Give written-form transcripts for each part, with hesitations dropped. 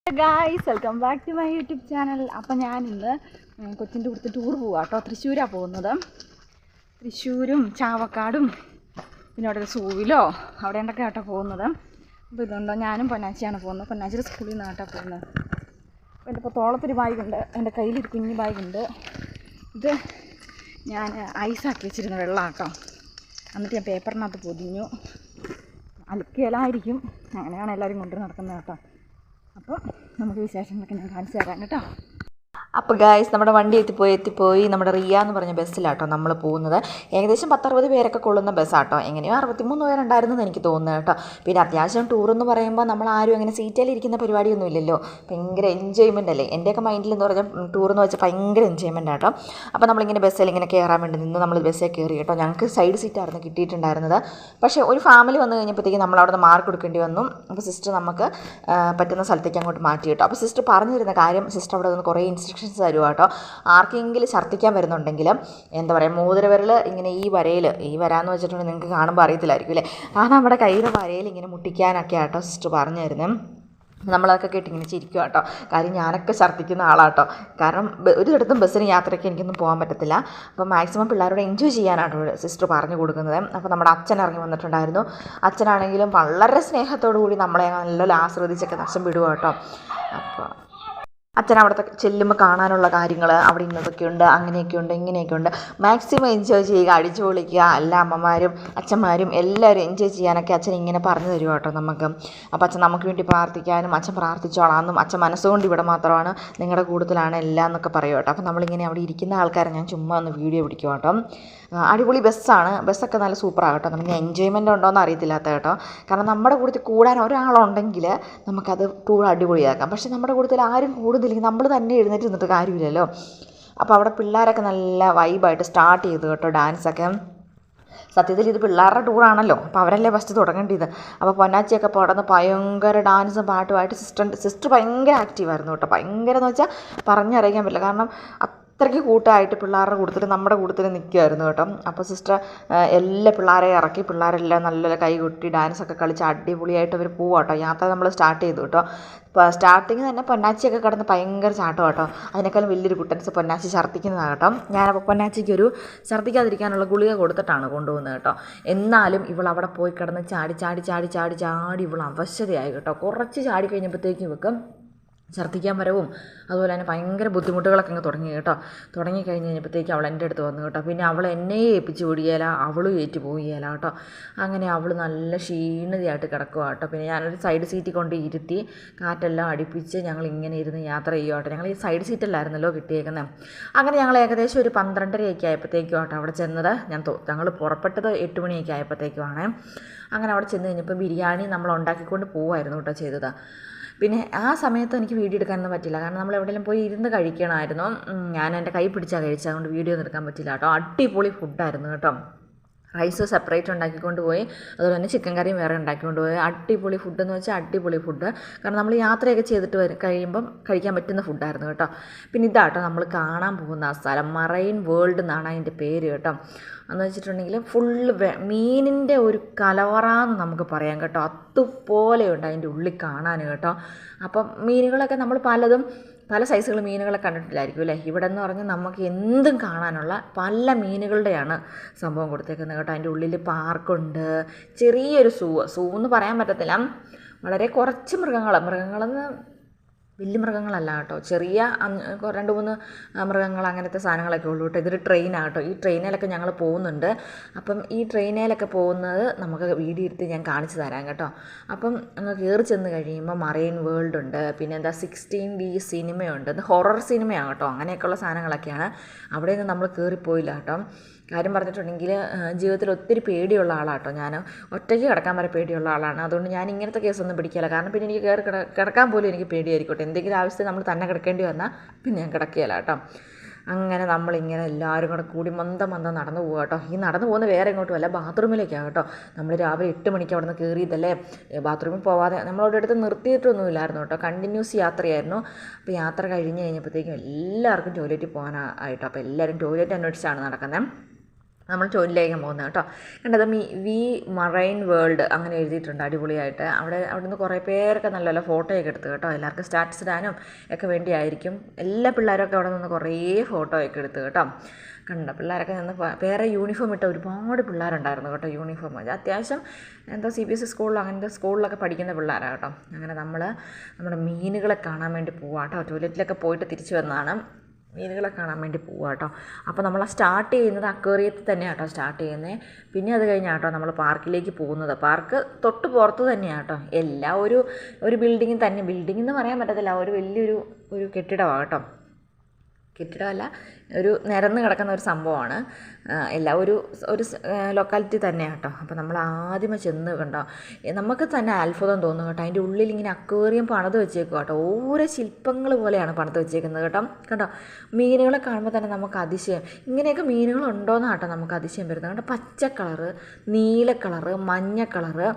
Guys welcome back to my YouTube channel. അപ്പം ഞാനിന്ന് കൊച്ചിൻ്റെ അടുത്ത് ടൂർ പോവാം കേട്ടോ. തൃശ്ശൂരാണ് പോകുന്നത്. തൃശ്ശൂരും ചാവക്കാടും പിന്നെ അവിടെ ഒരു സൂവിലോ അവിടെ ഉണ്ടൊക്കെ കേട്ടോ പോകുന്നത്. അപ്പോൾ ഇതുണ്ടോ ഞാനും പൊന്നാച്ചിയാണ് പോകുന്നത്. പൊന്നാച്ചിയുടെ സ്കൂളിൽ നിന്ന് കേട്ടോ പോകുന്നത്. അപ്പോൾ എൻ്റെ ഇപ്പോൾ തോളത്തൊരു ബാഗുണ്ട്, എൻ്റെ കയ്യിലൊരു കുഞ്ഞു ബാഗുണ്ട്. ഇത് ഞാൻ ഐസാക്കി വെച്ചിരുന്ന വെള്ളം കേട്ടോ. എന്നിട്ട് ഞാൻ പേപ്പറിനകത്ത് പൊതിഞ്ഞു. അലക്കിയലായിരിക്കും, അങ്ങനെയാണ് എല്ലാവരും കൊണ്ട് നടക്കുന്നത് കേട്ടോ. അപ്പോൾ നമുക്ക് വിശേഷങ്ങളൊക്കെ ഞാൻ കാണിച്ചു തരാം കേട്ടോ. അപ്പോൾ ഗായ്സ് നമ്മുടെ വണ്ടി എത്തിപ്പോയി നമ്മുടെ റിയ എന്ന് പറഞ്ഞ ബസ്സിലാട്ടോ നമ്മൾ പോകുന്നത്. ഏകദേശം 10-60 പേരൊക്കെ കൊള്ളുന്ന ബസ്സാട്ടോ. എങ്ങനെയോ 63 പേരുണ്ടായിരുന്നു എന്ന് എനിക്ക് തോന്നുന്നത് കേട്ടോ. പിന്നെ അത്യാവശ്യം ടൂർ എന്ന് പറയുമ്പോൾ നമ്മൾ ആരും അങ്ങനെ സീറ്റിലിരിക്കുന്ന പരിപാടിയൊന്നും ഇല്ലല്ലോ. ഭയങ്കര എൻജോയ്മെൻ്റ് അല്ലേ. എൻ്റെയൊക്കെ മൈൻഡിൽ എന്ന് പറഞ്ഞാൽ ടൂർ എന്ന് വെച്ചാൽ ഭയങ്കര എൻജോയ്മെൻ്റ് ആട്ടോ. അപ്പോൾ നമ്മളിങ്ങനെ ബസ്സിൽ ഇങ്ങനെ കയറാൻ വേണ്ടി നിന്ന് നമ്മൾ ബസ്സിൽ കയറി കേട്ടോ. ഞങ്ങൾക്ക് സൈഡ് സീറ്റായിരുന്നു കിട്ടിയിട്ടുണ്ടായിരുന്നത്. പക്ഷേ ഒരു ഫാമിലി വന്നു കഴിഞ്ഞപ്പോഴത്തേക്ക് നമ്മൾ അവിടെ നിന്ന് മാർക്ക് കൊടുക്കേണ്ടി വന്നു. അപ്പോൾ സിസ്റ്റർ നമുക്ക് പറ്റുന്ന സ്ഥലത്തേക്ക് അങ്ങോട്ട് മാറ്റി കേട്ടോ. അപ്പോൾ സിസ്റ്റർ പറഞ്ഞു തരുന്ന കാര്യം, സിസ്റ്റർ അവിടെ നിന്ന് കുറേ ഇൻസ്ട്രക്ഷൻസ് തരുക കേട്ടോ. ആർക്കെങ്കിലും ഛർദ്ദിക്കാൻ വരുന്നുണ്ടെങ്കിൽ എന്താ പറയുക, മോതിരവിരൽ ഇങ്ങനെ ഈ വരാന്ന് വെച്ചിട്ടുണ്ടെങ്കിൽ നിങ്ങൾക്ക് കാണുമ്പോൾ അറിയത്തില്ലായിരിക്കും അല്ലേ. നമ്മുടെ കയ്യിലെ വരയിൽ ഇങ്ങനെ മുട്ടിക്കാനൊക്കെ ആട്ടോ സിസ്റ്റർ പറഞ്ഞു തരുന്നത്. നമ്മളതൊക്കെ കേട്ട് ഇങ്ങനെ ചിരിക്കുക കേട്ടോ. കാര്യം ഞാനൊക്കെ ഛർദ്ദിക്കുന്ന ആളാട്ടോ. കാരണം ഒരിടത്തും ബസ്സിന് യാത്രയ്ക്ക് എനിക്കൊന്നും പോകാൻ പറ്റത്തില്ല. അപ്പോൾ മാക്സിമം പിള്ളേരോട് എൻജോയ് ചെയ്യാനാട്ടോ സിസ്റ്റർ പറഞ്ഞു കൊടുക്കുന്നത്. അപ്പോൾ നമ്മുടെ അച്ഛൻ ഇറങ്ങി വന്നിട്ടുണ്ടായിരുന്നു. അച്ഛനാണെങ്കിലും വളരെ സ്നേഹത്തോടു കൂടി നമ്മളെ നല്ലോണം ആസ്വദിച്ചൊക്കെ നഷ്ടം വിടുക കേട്ടോ. അപ്പോൾ അച്ഛൻ അവിടുത്തെ ചെല്ലുമ്പോൾ കാണാനുള്ള കാര്യങ്ങൾ അവിടെ ഇന്നതൊക്കെയുണ്ട്, അങ്ങനെയൊക്കെയുണ്ട്, ഇങ്ങനെയൊക്കെയുണ്ട്. മാക്സിമം എൻജോയ് ചെയ്യുക, അടിച്ചു പൊളിക്കുക. എല്ലാ അമ്മമാരും അച്ഛന്മാരും എല്ലാവരും എൻജോയ് ചെയ്യാനൊക്കെ അച്ഛൻ ഇങ്ങനെ പറഞ്ഞു തരുമോ കേട്ടോ നമുക്ക്. അപ്പോൾ അച്ഛൻ നമുക്ക് വേണ്ടി പ്രാർത്ഥിക്കാനും അച്ഛൻ പ്രാർത്ഥിച്ചോളാമെന്നും അച്ഛൻ മനസ്സുകൊണ്ട് ഇവിടെ മാത്രമാണ്, നിങ്ങളുടെ കൂട്ടത്തിലാണ് എല്ലാം എന്നൊക്കെ പറയും കേട്ടോ. അപ്പോൾ നമ്മളിങ്ങനെ അവിടെ ഇരിക്കുന്ന ആൾക്കാരെ ഞാൻ ചുമ്മാ ഒന്ന് വീഡിയോ പിടിക്കും കേട്ടോ. അടിപൊളി ബസ്സാണ്. ബസ്സൊക്കെ നല്ല സൂപ്പറാണ് കേട്ടോ. നമുക്ക് എൻജോയ്മെൻ്റ് ഉണ്ടോയെന്ന് അറിയത്തില്ലാത്ത കേട്ടോ. കാരണം നമ്മുടെ കൂട്ടത്തിൽ കൂടാൻ ഒരാളുണ്ടെങ്കിൽ നമുക്കത് ടൂർ അടിപൊളിയാക്കാം. പക്ഷേ നമ്മുടെ കൂട്ടത്തിൽ ആരും കൂടുതലില്ലെങ്കിൽ നമ്മൾ തന്നെ എഴുന്നേറ്റ് നിന്നിട്ട് കാര്യമില്ലല്ലോ. അപ്പോൾ അവിടെ പിള്ളേരൊക്കെ നല്ല വൈബായിട്ട് സ്റ്റാർട്ട് ചെയ്തു കേട്ടോ ഡാൻസൊക്കെ. സത്യത്തിൽ ഇത് പിള്ളേരുടെ ടൂറാണല്ലോ, അപ്പോൾ അവരല്ലേ ഫസ്റ്റ് തുടങ്ങേണ്ടത്. അപ്പോൾ പൊന്നാച്ചിയൊക്കെ പടന്ന് ഭയങ്കര ഡാൻസും പാട്ടുമായിട്ട് സിസ്റ്റർ ഭയങ്കര ആക്റ്റീവായിരുന്നു കേട്ടോ. ഭയങ്കര എന്ന് വെച്ചാൽ പറഞ്ഞറിയിക്കാൻ പറ്റില്ല. കാരണം അത്രയ്ക്ക് കൂട്ടമായിട്ട് പിള്ളേരുടെ കൂട്ടത്തിൽ നമ്മുടെ കൂട്ടത്തിൽ നിൽക്കുമായിരുന്നു കേട്ടോ. അപ്പോൾ സിസ്റ്റർ എല്ലാ പിള്ളേരെ ഇറക്കി പിള്ളേരെല്ലാം നല്ല കൈകൊട്ടി ഡാൻസൊക്കെ കളിച്ച് അടിപൊളിയായിട്ട് അവർ പോവാം കേട്ടോ. യാത്ര നമ്മൾ സ്റ്റാർട്ട് ചെയ്തു കേട്ടോ. ഇപ്പോൾ സ്റ്റാർട്ടിങ് തന്നെ പൊന്നാച്ചിയൊക്കെ കിടന്ന് ഭയങ്കര ചാട്ടം കേട്ടോ. അതിനേക്കാളും വലിയൊരു കുട്ടൻസ് പൊന്നാച്ചി ഛർദ്ദിക്കുന്നതാണ് കേട്ടോ. ഞാനപ്പോൾ പൊന്നാച്ചിക്കൊരു ഛർദ്ദിക്കാതിരിക്കാനുള്ള ഗുളിക കൊടുത്തിട്ടാണ് കൊണ്ടുപോകുന്നത് കേട്ടോ. എന്നാലും ഇവൾ അവിടെ പോയി കിടന്ന് ചാടി ഇവൾ അവശതയായി കേട്ടോ. കുറച്ച് ചാടി കഴിഞ്ഞപ്പോഴത്തേക്കും ഇവൾക്ക് ഛർദ്ദിക്കാൻ വരവും അതുപോലെ തന്നെ ഭയങ്കര ബുദ്ധിമുട്ടുകളൊക്കെ അങ്ങ് തുടങ്ങി കേട്ടോ. തുടങ്ങിക്കഴിഞ്ഞ് കഴിഞ്ഞപ്പോഴത്തേക്ക് അവൾ എൻ്റെ അടുത്ത് വന്നു കേട്ടോ. പിന്നെ അവൾ എന്നെ ഏൽപ്പിച്ച് ഓടിയേല, അവളും ഏറ്റു പോവുകയില്ല കേട്ടോ. അങ്ങനെ അവൾ നല്ല ക്ഷീണിതയായിട്ട് കിടക്കുക കേട്ടോ. പിന്നെ ഞാനൊരു സൈഡ് സീറ്റിൽ കൊണ്ട് ഇരുത്തി കാറ്റെല്ലാം അടുപ്പിച്ച് ഞങ്ങൾ ഇങ്ങനെ ഇരുന്ന് യാത്ര ചെയ്യുക കേട്ടോ. ഞങ്ങൾ ഈ സൈഡ് സീറ്റല്ലായിരുന്നല്ലോ കിട്ടിയേക്കുന്നത്. അങ്ങനെ ഞങ്ങൾ ഏകദേശം ഒരു 12:30 ആയപ്പോഴത്തേക്കും കേട്ടോ അവിടെ ചെന്നത്. ഞങ്ങൾ പുറപ്പെട്ടത് 8 മണിയൊക്കെ ആയപ്പോഴത്തേക്കുമാണ്. അങ്ങനെ അവിടെ ചെന്ന് കഴിഞ്ഞപ്പോൾ ബിരിയാണി നമ്മൾ ഉണ്ടാക്കിക്കൊണ്ട് പോവുമായിരുന്നു കേട്ടോ ചെയ്തത്. പിന്നെ ആ സമയത്ത് എനിക്ക് വീഡിയോ എടുക്കാനൊന്നും പറ്റില്ല. കാരണം നമ്മൾ എവിടെയെങ്കിലും പോയി ഇരുന്ന് കഴിക്കണമായിരുന്നു. ഞാൻ എൻ്റെ കൈ പിടിച്ചാൽ കഴിച്ചത്, അതുകൊണ്ട് വീഡിയോ ഒന്നും എടുക്കാൻ പറ്റില്ല കേട്ടോ. അടിപൊളി ഫുഡായിരുന്നു കേട്ടോ. റൈസ് സെപ്പറേറ്റ് ഉണ്ടാക്കിക്കൊണ്ട് പോയി, അതുപോലെ തന്നെ ചിക്കൻ കറിയും വേറെ ഉണ്ടാക്കിക്കൊണ്ട് പോയി. അടിപൊളി ഫുഡെന്ന് വെച്ചാൽ അടിപൊളി ഫുഡ്. കാരണം നമ്മൾ യാത്രയൊക്കെ ചെയ്തിട്ട് കഴിയുമ്പം കഴിക്കാൻ പറ്റുന്ന ഫുഡായിരുന്നു കേട്ടോ. പിന്നെ ഇതാട്ടോ നമ്മൾ കാണാൻ പോകുന്ന ആ സ്ഥലം, മറൈൻ വേൾഡ് എന്നാണ് അതിൻ്റെ പേര് കേട്ടോ. എന്ന് വെച്ചിട്ടുണ്ടെങ്കിൽ ഫുള്ള് മീനിൻ്റെ ഒരു കലവറാന്ന് നമുക്ക് പറയാം കേട്ടോ. അതുപോലെയുണ്ട് അതിൻ്റെ ഉള്ളിൽ കാണാൻ കേട്ടോ. അപ്പം മീനുകളൊക്കെ നമ്മൾ പല സൈസുകൾ മീനുകളെ കണ്ടിട്ടില്ലായിരിക്കും അല്ലേ. ഇവിടെ എന്ന് പറഞ്ഞാൽ നമുക്ക് എന്തും കാണാനുള്ള പല മീനുകളുടെയാണ് സംഭവം കൊടുത്തേക്കുന്നത് കേട്ടോ. അതിൻ്റെ ഉള്ളിൽ പാർക്കുണ്ട്, ചെറിയൊരു സൂ എന്ന് പറയാൻ പറ്റത്തില്ല. വളരെ കുറച്ച് മൃഗങ്ങളെന്ന് വലിയ മൃഗങ്ങളല്ല കേട്ടോ. ചെറിയ 2-3 മൃഗങ്ങൾ അങ്ങനത്തെ സാധനങ്ങളൊക്കെ ഉള്ളൂ കേട്ടോ. ഇതൊരു ട്രെയിനാണ് കേട്ടോ. ഈ ട്രെയിനിലൊക്കെ ഞങ്ങൾ പോകുന്നുണ്ട്. അപ്പം ഈ ട്രെയിനിലൊക്കെ പോകുന്നത് നമുക്ക് വീഡിയോ എടുത്ത് ഞാൻ കാണിച്ചു തരാം കേട്ടോ. അപ്പം അങ്ങ് കയറി ചെന്ന് കഴിയുമ്പോൾ മറൈൻ വേൾഡ് ഉണ്ട്. പിന്നെ എന്താ 16D സിനിമയുണ്ട്. അത് ഹൊറർ സിനിമയാണ് കേട്ടോ. അങ്ങനെയൊക്കെയുള്ള സാധനങ്ങളൊക്കെയാണ്. അവിടെയൊന്നും നമ്മൾ കയറിപ്പോയില്ല കേട്ടോ. കാര്യം പറഞ്ഞിട്ടുണ്ടെങ്കിൽ ജീവിതത്തിൽ ഒത്തിരി പേടിയുള്ള ആളാട്ടോ. ഞാൻ ഒറ്റയ്ക്ക് കിടക്കാൻ വരെ പേടിയുള്ള ആളാണ്. അതുകൊണ്ട് ഞാൻ ഇങ്ങനത്തെ കേസൊന്നും പിടിക്കില്ല. കാരണം പിന്നെ എനിക്ക് കിടക്കാൻ പോലും എനിക്ക് പേടിയായിരിക്കട്ടെ. എന്തെങ്കിലും ആവശ്യത്തിൽ നമ്മൾ തന്നെ കിടക്കേണ്ടി വന്നാൽ പിന്നെ ഞാൻ കിടക്കുകയില്ല കേട്ടോ. അങ്ങനെ നമ്മളിങ്ങനെ എല്ലാവരും കൂടെ കൂടി മന്ദം നടന്നു പോകുക കേട്ടോ. ഈ നടന്നു പോകുന്ന വേറെ എങ്ങോട്ടും അല്ല, ബാത്റൂമിലേക്കാണ് കേട്ടോ. നമ്മൾ രാവിലെ 8 മണിക്ക് അവിടെ നിന്ന് കയറിയതല്ലേ. ബാത്റൂമിൽ പോവാതെ നമ്മളവിടെ അടുത്ത് നിർത്തിയിട്ടൊന്നുമില്ലായിരുന്നു കേട്ടോ. കണ്ടിന്യൂസ് യാത്രയായിരുന്നു. അപ്പോൾ യാത്ര കഴിഞ്ഞ് കഴിഞ്ഞപ്പോഴത്തേക്കും എല്ലാവർക്കും ടോയ്ലറ്റിൽ പോകാനായിട്ടോ. അപ്പോൾ എല്ലാവരും ടോയ്ലറ്റ് അന്വേഷിച്ചാണ് നടക്കുന്നത്. നമ്മൾ ചോലിലേക്ക് പോകുന്നത് കേട്ടോ. കണ്ടത് വി മറൈൻ വേൾഡ് അങ്ങനെ എഴുതിയിട്ടുണ്ട് അടിപൊളിയായിട്ട്. അവിടെ നിന്ന് കുറേ പേരൊക്കെ നല്ല നല്ല ഫോട്ടോയൊക്കെ എടുത്തു കേട്ടോ. എല്ലാവർക്കും സ്റ്റാറ്റസ് ഇടാനും ഒക്കെ വേണ്ടിയായിരിക്കും. എല്ലാ പിള്ളേരൊക്കെ അവിടെ നിന്ന് കുറേ ഫോട്ടോയൊക്കെ എടുത്തു കേട്ടോ. കണ്ട പിള്ളേരൊക്കെ നിന്ന് വേറെ യൂണിഫോം ഇട്ട ഒരുപാട് പിള്ളേരുണ്ടായിരുന്നു കേട്ടോ. യൂണിഫോം അത്യാവശ്യം എന്തോ CBSE സ്കൂളിൽ അങ്ങനത്തെ സ്കൂളിലൊക്കെ പഠിക്കുന്ന പിള്ളേരാണ് കേട്ടോ. അങ്ങനെ നമ്മുടെ മീനുകളെ കാണാൻ വേണ്ടി പോവാം കേട്ടോ. ടോയ്ലറ്റിലൊക്കെ പോയിട്ട് തിരിച്ചു വന്നതാണ്. മീനുകളെ കാണാൻ വേണ്ടി പോവാം കേട്ടോ. അപ്പോൾ നമ്മൾ സ്റ്റാർട്ട് ചെയ്യുന്നത് അക്വേറിയത്തിൽ തന്നെയാണ് കേട്ടോ സ്റ്റാർട്ട് ചെയ്യുന്നത്. പിന്നെ അത് കഴിഞ്ഞാൽ കേട്ടോ നമ്മൾ പാർക്കിലേക്ക് പോകുന്നത്. പാർക്ക് തൊട്ട് പുറത്ത് തന്നെയാണ് കേട്ടോ. എല്ലാം ഒരു ബിൽഡിങ്ങിൽ തന്നെ, ബിൽഡിംഗ് എന്ന് പറയാൻ പറ്റത്തില്ല, ഒരു വലിയൊരു കെട്ടിടമാണ് കേട്ടോ. കെട്ടിടമല്ല, ഒരു നിരന്ന് കിടക്കുന്ന ഒരു സംഭവമാണ്. എല്ലാം ഒരു ലൊക്കാലിറ്റി തന്നെയാണ് കേട്ടോ. അപ്പോൾ നമ്മൾ ആദ്യമേ ചെന്ന് കണ്ടോ, നമുക്ക് തന്നെ അത്ഭുതം തോന്നും കേട്ടോ. അതിൻ്റെ ഉള്ളിൽ ഇങ്ങനെ അക്വേറിയം പണിത് വെച്ചേക്കും കേട്ടോ. ഓരോ ശില്പങ്ങൾ പോലെയാണ് പണിത് വെച്ചേക്കുന്നത് കേട്ടോ. കണ്ടോ, മീനുകളെ കാണുമ്പോൾ തന്നെ നമുക്ക് അതിശയം, ഇങ്ങനെയൊക്കെ മീനുകളുണ്ടോയെന്നാണ് കേട്ടോ നമുക്ക് അതിശയം വരുന്നത്. കണ്ടോ, പച്ച കളറ്, നീല കളറ്, മഞ്ഞ കളറ്,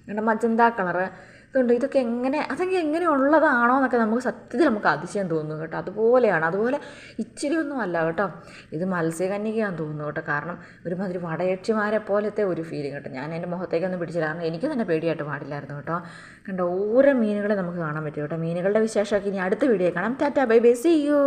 കണ്ടോ മജന്ത കളറ്, ഇതുണ്ട്. അതൊക്കെ എങ്ങനെ ഉള്ളതാണോ എന്നൊക്കെ സത്യത്തിൽ നമുക്ക് അതിശയം തോന്നുന്നു കേട്ടോ. അതുപോലെ ഇച്ചിരി ഒന്നും അല്ല കേട്ടോ. ഇത് മത്സ്യകന്യകയാന്ന് തോന്നുന്നു കേട്ടോ. കാരണം ഒരുമാതിരി വടയക്ഷിമാരെ പോലത്തെ ഒരു ഫീലിംഗ് കേട്ടോ. ഞാൻ എൻ്റെ മുഖത്തേക്കൊന്നും പിടിച്ചില്ല, കാരണം എനിക്ക് തന്നെ പേടിയായിട്ട് പാടില്ലായിരുന്നു കേട്ടോ. കണ്ടോ, ഓരോ മീനുകളെ നമുക്ക് കാണാൻ പറ്റും കേട്ടോ. മീനുകളുടെ വിശേഷമൊക്കെ ഇനി അടുത്ത വീഡിയോ കാണാം. Tata, bye bye, see U.